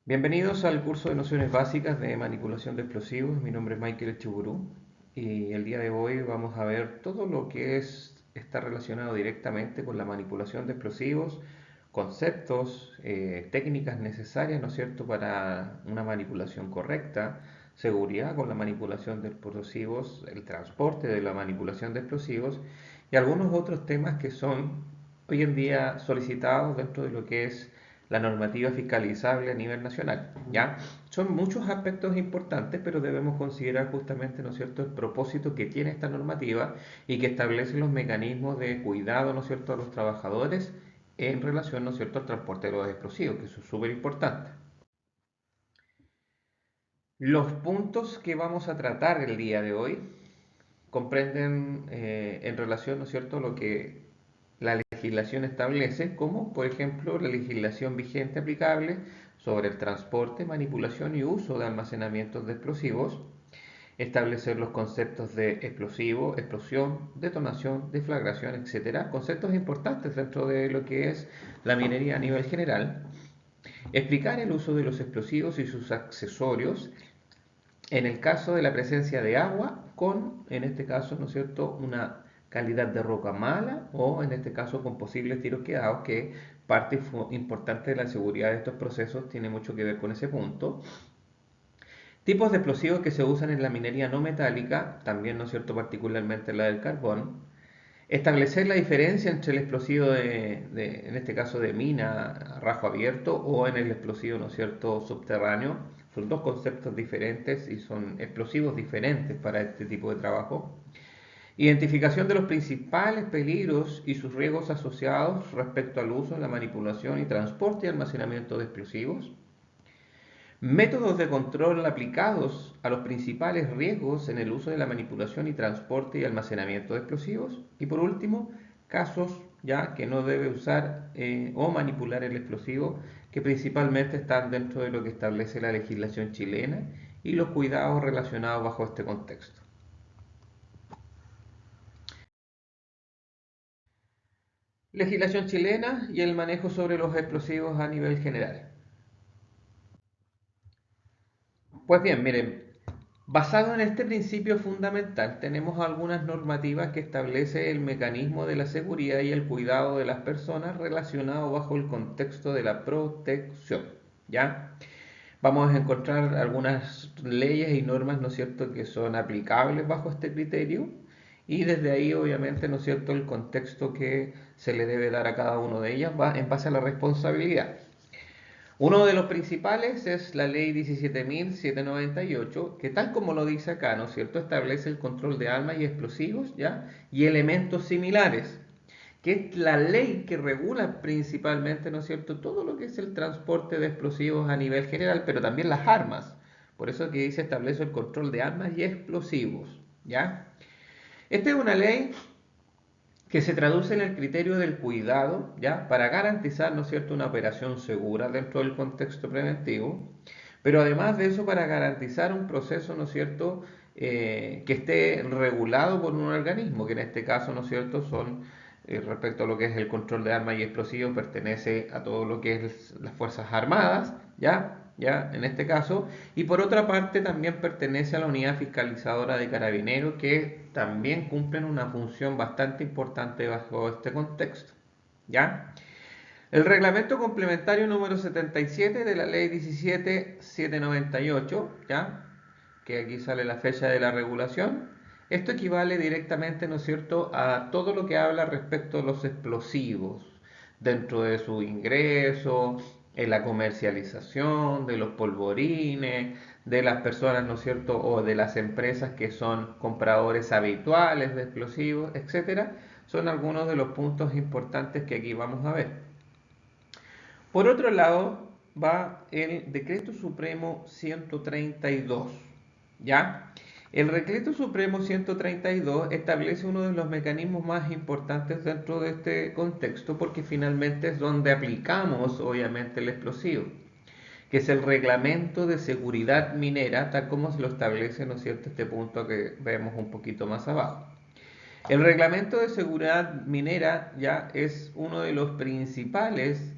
Bienvenidos al curso de nociones básicas de manipulación de explosivos. Mi nombre es Michael Echeburú y el día de hoy vamos a ver todo lo que está relacionado directamente con la manipulación de explosivos, conceptos, técnicas necesarias, ¿no es cierto?, para una manipulación correcta, seguridad con la manipulación de explosivos, el transporte de la manipulación de explosivos y algunos otros temas que son hoy en día solicitados dentro de lo que es la normativa fiscalizable a nivel nacional. ¿Ya? Son muchos aspectos importantes, pero debemos considerar justamente, ¿no es cierto?, el propósito que tiene esta normativa y que establece los mecanismos de cuidado, ¿no es cierto?, a los trabajadores en relación, ¿no es cierto?, al transporte de los explosivos, que eso es súper importante. Los puntos que vamos a tratar el día de hoy comprenden en relación, ¿no es cierto?, lo que la legislación establece, como por ejemplo la legislación vigente aplicable sobre el transporte, manipulación y uso de almacenamientos de explosivos, establecer los conceptos de explosivo, explosión, detonación, deflagración, etcétera, conceptos importantes dentro de lo que es la minería a nivel general, explicar el uso de los explosivos y sus accesorios en el caso de la presencia de agua con, en este caso, ¿no es cierto?, una calidad de roca mala o en este caso con posibles tiros quedados, que parte importante de la seguridad de estos procesos tiene mucho que ver con ese punto. Tipos de explosivos que se usan en la minería no metálica, también, ¿no es cierto?, particularmente la del carbón. Establecer la diferencia entre el explosivo en este caso de mina, a rajo abierto, o en el explosivo, ¿no es cierto?, subterráneo. Son dos conceptos diferentes y son explosivos diferentes para este tipo de trabajo. Identificación de los principales peligros y sus riesgos asociados respecto al uso, la manipulación y transporte y almacenamiento de explosivos. Métodos de control aplicados a los principales riesgos en el uso de la manipulación y transporte y almacenamiento de explosivos. Y por último, casos ya que no debe usar o manipular el explosivo, que principalmente están dentro de lo que establece la legislación chilena y los cuidados relacionados bajo este contexto. Legislación chilena y el manejo sobre los explosivos a nivel general. Pues bien, miren, basado en este principio fundamental, tenemos algunas normativas que establecen el mecanismo de la seguridad y el cuidado de las personas relacionado bajo el contexto de la protección. ¿Ya? Vamos a encontrar algunas leyes y normas, ¿no es cierto?, que son aplicables bajo este criterio y desde ahí, obviamente, ¿no es cierto?, el contexto que se le debe dar a cada una de ellas va en base a la responsabilidad. Uno de los principales es la ley 17.798, que tal como lo dice acá, ¿no es cierto?, establece el control de armas y explosivos, ¿ya?, y elementos similares, que es la ley que regula principalmente, ¿no es cierto?, todo lo que es el transporte de explosivos a nivel general, pero también las armas. Por eso que dice establece el control de armas y explosivos, ¿ya? Esta es una ley que se traduce en el criterio del cuidado, ¿ya?, para garantizar, ¿no es cierto?, una operación segura dentro del contexto preventivo, pero además de eso para garantizar un proceso, ¿no es cierto?, que esté regulado por un organismo, que en este caso, ¿no es cierto?, son respecto a lo que es el control de armas y explosivos, pertenece a todo lo que es las Fuerzas Armadas, ¿ya? ¿Ya? En este caso, y por otra parte también pertenece a la unidad fiscalizadora de carabineros, que también cumplen una función bastante importante bajo este contexto, ¿ya? El reglamento complementario número 77 de la ley 17.798, ¿ya?, que aquí sale la fecha de la regulación. Esto equivale directamente, ¿no es cierto?, a todo lo que habla respecto a los explosivos, dentro de su ingreso, en la comercialización, de los polvorines, de las personas, ¿no es cierto?, o de las empresas que son compradores habituales de explosivos, etcétera. Son algunos de los puntos importantes que aquí vamos a ver. Por otro lado, va el Decreto Supremo 132, ¿ya? El Decreto Supremo 132 establece uno de los mecanismos más importantes dentro de este contexto, porque finalmente es donde aplicamos, obviamente, el explosivo, que es el Reglamento de Seguridad Minera, tal como se lo establece, ¿no es cierto?, este punto que vemos un poquito más abajo. El Reglamento de Seguridad Minera ya es uno de los principales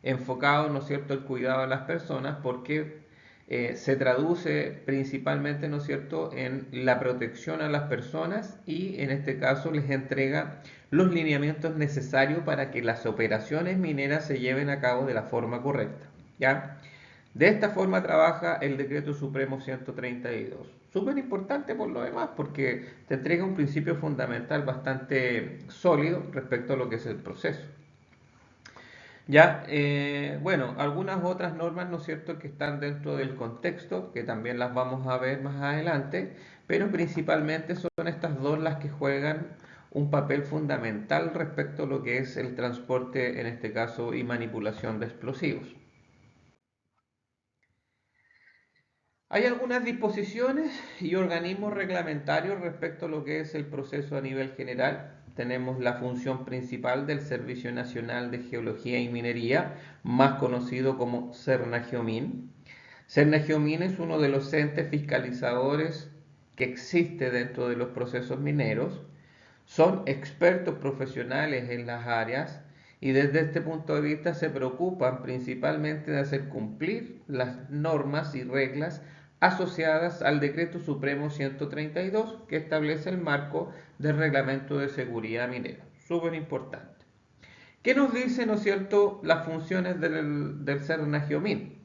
enfocado, ¿no es cierto?, el cuidado de las personas, porque se traduce principalmente, ¿no es cierto?, en la protección a las personas y en este caso les entrega los lineamientos necesarios para que las operaciones mineras se lleven a cabo de la forma correcta, ¿ya? De esta forma trabaja el Decreto Supremo 132. Súper importante por lo demás, porque te entrega un principio fundamental bastante sólido respecto a lo que es el proceso. Ya, bueno, algunas otras normas, ¿no es cierto?, que están dentro del contexto, que también las vamos a ver más adelante, pero principalmente son estas dos las que juegan un papel fundamental respecto a lo que es el transporte, en este caso, y manipulación de explosivos. Hay algunas disposiciones y organismos reglamentarios respecto a lo que es el proceso a nivel general. Tenemos la función principal del Servicio Nacional de Geología y Minería, más conocido como Sernageomin. Sernageomin es uno de los entes fiscalizadores que existe dentro de los procesos mineros. Son expertos profesionales en las áreas y desde este punto de vista se preocupan principalmente de hacer cumplir las normas y reglas asociadas al Decreto Supremo 132 que establece el marco del Reglamento de Seguridad Minera. Súper importante. ¿Qué nos dice, no es cierto, las funciones del Sernageomin?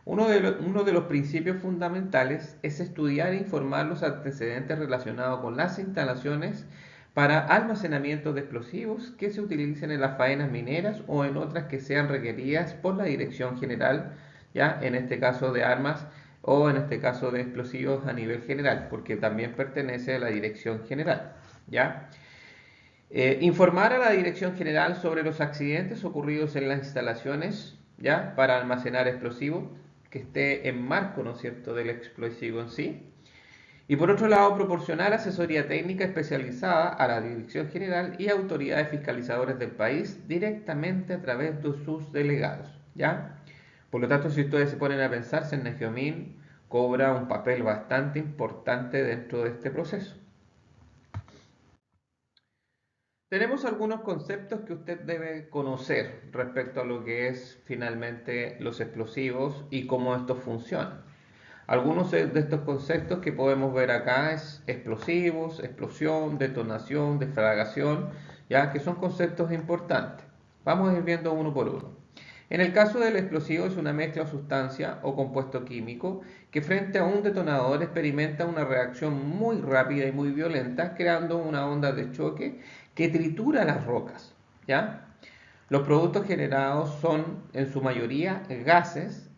Uno de los principios fundamentales es estudiar e informar los antecedentes relacionados con las instalaciones para almacenamiento de explosivos que se utilicen en las faenas mineras o en otras que sean requeridas por la Dirección General, ya en este caso de armas o en este caso de explosivos a nivel general, porque también pertenece a la Dirección General, ¿ya? Informar a la Dirección General sobre los accidentes ocurridos en las instalaciones, ¿ya?, para almacenar explosivos, que esté en marco, ¿no es cierto?, del explosivo en sí. Y por otro lado, proporcionar asesoría técnica especializada a la Dirección General y autoridades fiscalizadoras del país directamente a través de sus delegados, ¿ya? Por lo tanto, si ustedes se ponen a pensar, Sernageomin cobra un papel bastante importante dentro de este proceso. Tenemos algunos conceptos que usted debe conocer respecto a lo que es finalmente los explosivos y cómo estos funcionan. Algunos de estos conceptos que podemos ver acá es explosivos, explosión, detonación, deflagración, ya que son conceptos importantes. Vamos a ir viendo uno por uno. En el caso del explosivo es una mezcla o sustancia o compuesto químico que frente a un detonador experimenta una reacción muy rápida y muy violenta, creando una onda de choque que tritura las rocas, ¿ya? Los productos generados son en su mayoría gases,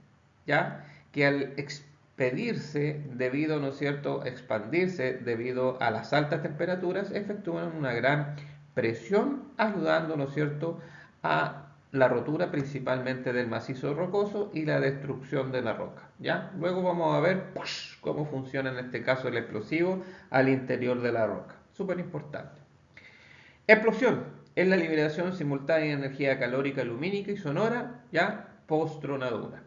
¿ya?, que al expedirse debido, ¿no es cierto?, expandirse debido a las altas temperaturas, efectúan una gran presión, ayudando, ¿no es cierto?, a la rotura principalmente del macizo rocoso y la destrucción de la roca, ¿ya? Luego vamos a ver cómo funciona en este caso el explosivo al interior de la roca. Súper importante. Explosión es la liberación simultánea de energía calórica, lumínica y sonora, ya post-tronadura.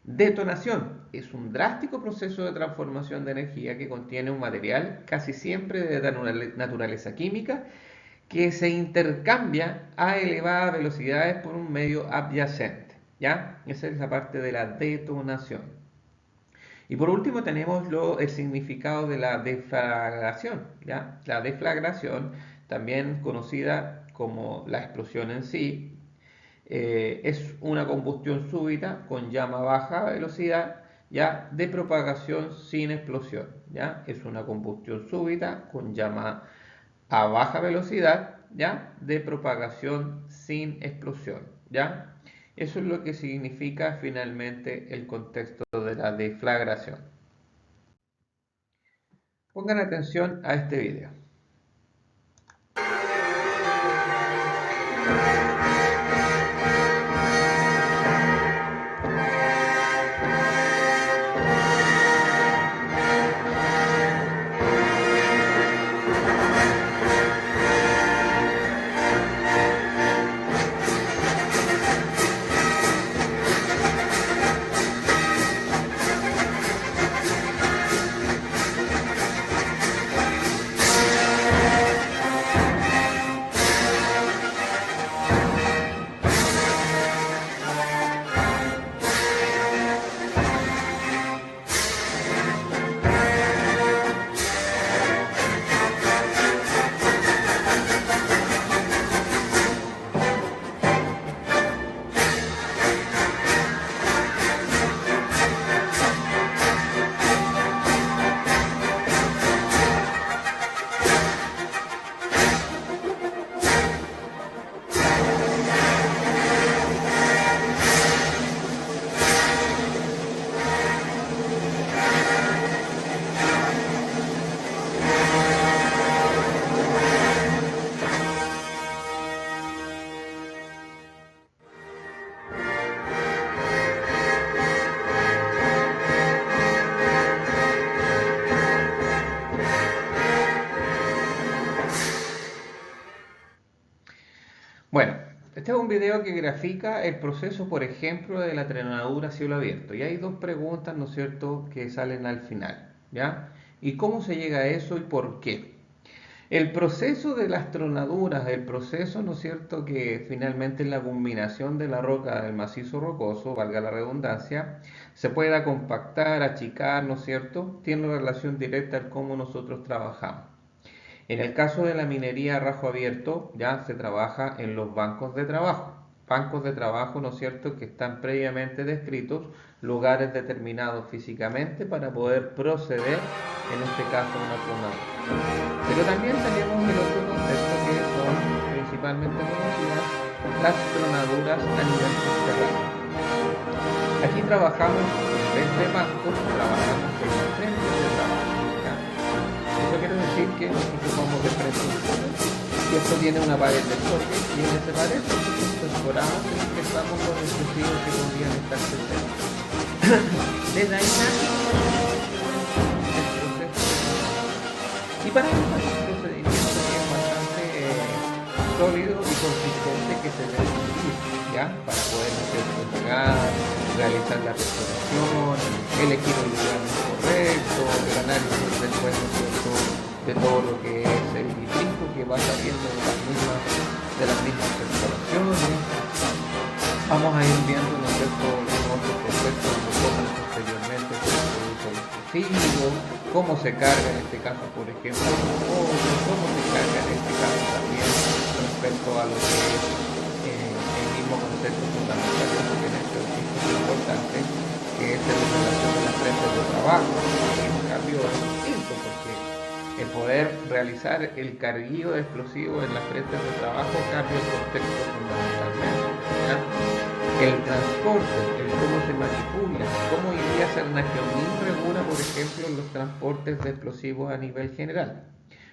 Detonación es un drástico proceso de transformación de energía que contiene un material casi siempre de naturaleza química que se intercambia a elevadas velocidades por un medio adyacente, ¿ya? Esa es la parte de la detonación. Y por último tenemos el significado de la deflagración, ¿ya? La deflagración, también conocida como la explosión en sí, es una combustión súbita con llama a baja velocidad, ¿ya?, de propagación sin explosión, ¿ya? Es una combustión súbita con llama a baja velocidad, ¿ya?, de propagación sin explosión, ¿ya? Eso es lo que significa finalmente el contexto de la deflagración. Pongan atención a este video. Bueno, este es un video que grafica el proceso, por ejemplo, de la tronadura a cielo abierto. Y hay dos preguntas, ¿no es cierto?, que salen al final, ¿ya? ¿Y cómo se llega a eso y por qué? El proceso de las tronaduras, el proceso, ¿no es cierto?, que finalmente es la combinación de la roca del macizo rocoso, valga la redundancia, se pueda compactar, achicar, ¿no es cierto?, tiene relación directa al cómo nosotros trabajamos. En el caso de la minería a rajo abierto, ya se trabaja en los bancos de trabajo. Bancos de trabajo, ¿no es cierto?, que están previamente descritos, lugares determinados físicamente para poder proceder, en este caso, a una tronadura. Pero también tenemos el otro concepto que son principalmente conocidas las tronaduras a nivel subterráneo. Aquí trabajamos en vez de bancos, trabajamos en los frentes de trabajo. ¿Ya? Eso quiere decir que nosotros vamos de frente a un muro y esto tiene una pared de choque y en esa pared nosotros perforamos y empezamos con los residuos que podrían estar presentes. Desde ahí nace el proceso. Y para eso es un procedimiento que es bastante sólido y consistente que se debe seguir, ¿ya? Para poder hacer entregar, realizar la perforación, elegir el lugar correcto, el análisis después, ¿no es cierto?, de todo lo que es el vitrico que va saliendo de las mismas perforaciones. Vamos a ir viendo, ¿no es cierto?, algunos otros procesos de cómo posteriormente se produce el explosivo, cómo se carga en este caso, por ejemplo, cómo se carga en este caso también respecto a lo que es el mismo concepto fundamental que en este es importante, que es el de relación de las frentes de trabajo. Es un cambio distinto porque el poder realizar el carguillo de explosivos en las frentes de trabajo cambia el contexto fundamentalmente, ¿ya? El transporte, el cómo se manipula, cómo hoy día Sernagiomín regula, por ejemplo, los transportes de explosivos a nivel general.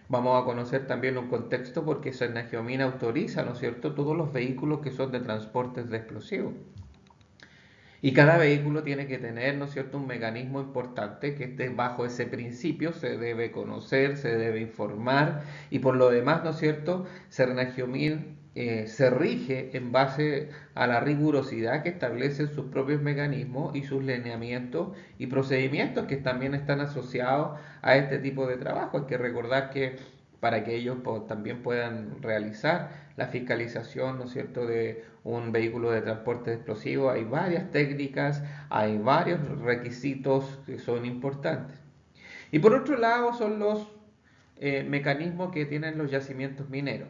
Vamos a conocer también un contexto porque Sernagiomín autoriza, ¿no es cierto?, todos los vehículos que son de transportes de explosivos. Y cada vehículo tiene que tener, ¿no es cierto?, un mecanismo importante que esté bajo ese principio, se debe conocer, se debe informar y por lo demás, ¿no es cierto?, Sernagiomín se rige en base a la rigurosidad que establecen sus propios mecanismos y sus lineamientos y procedimientos que también están asociados a este tipo de trabajo. Hay que recordar que para que ellos también puedan realizar la fiscalización, ¿no es cierto?, de un vehículo de transporte explosivo, hay varias técnicas, hay varios requisitos que son importantes. Y por otro lado son los mecanismos que tienen los yacimientos mineros.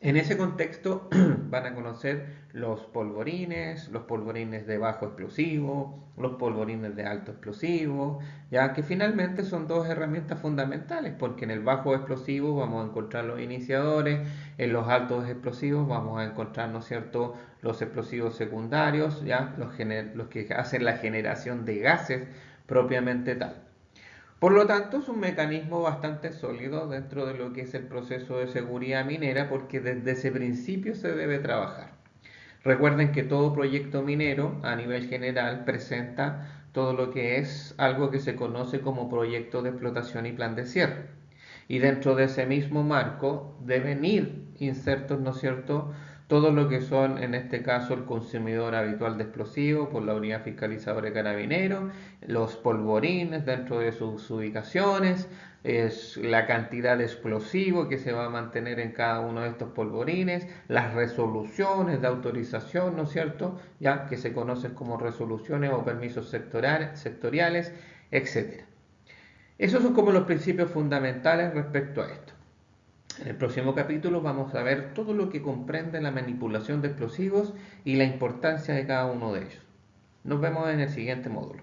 En ese contexto van a conocer los polvorines de bajo explosivo, los polvorines de alto explosivo, ya que finalmente son dos herramientas fundamentales, porque en el bajo explosivo vamos a encontrar los iniciadores, en los altos explosivos vamos a encontrar, ¿no es cierto?, los explosivos secundarios, ya los que hacen la generación de gases propiamente tal. Por lo tanto, es un mecanismo bastante sólido dentro de lo que es el proceso de seguridad minera porque desde ese principio se debe trabajar. Recuerden que todo proyecto minero a nivel general presenta todo lo que es algo que se conoce como proyecto de explotación y plan de cierre. Y dentro de ese mismo marco deben ir insertos, ¿no es cierto?, todo lo que son, en este caso, el consumidor habitual de explosivos por la unidad fiscalizadora de carabineros, los polvorines dentro de sus ubicaciones, es la cantidad de explosivo que se va a mantener en cada uno de estos polvorines, las resoluciones de autorización, ¿no es cierto?, ya que se conocen como resoluciones o permisos sectoriales, etcétera. Esos son como los principios fundamentales respecto a esto. En el próximo capítulo vamos a ver todo lo que comprende la manipulación de explosivos y la importancia de cada uno de ellos. Nos vemos en el siguiente módulo.